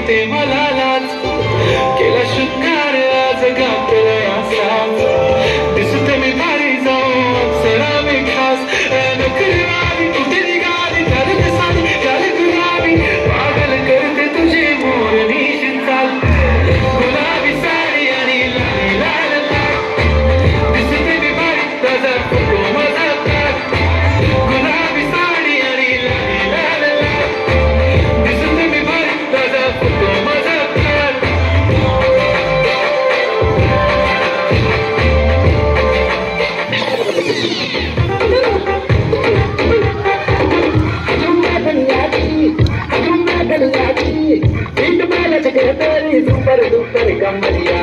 ते मला लाज केला शुद्धार आज घातला असाच दिसते मी भारी जाऊन अप्सरा मी खास नोकरी वाली कुठे निघाली चालत साली चालत गुलाबी पागल करते तुझी मोरणी शिंचाल गुलाबी साडी आणि लाली लाल लाल दिसते मी भारी ताजा फोटो माझा काढ गुलाबी साडी आणि लाली लाल लाल दिसते मी भारी ताजा फोटो माझा काढ सुपर डुपर कमरिया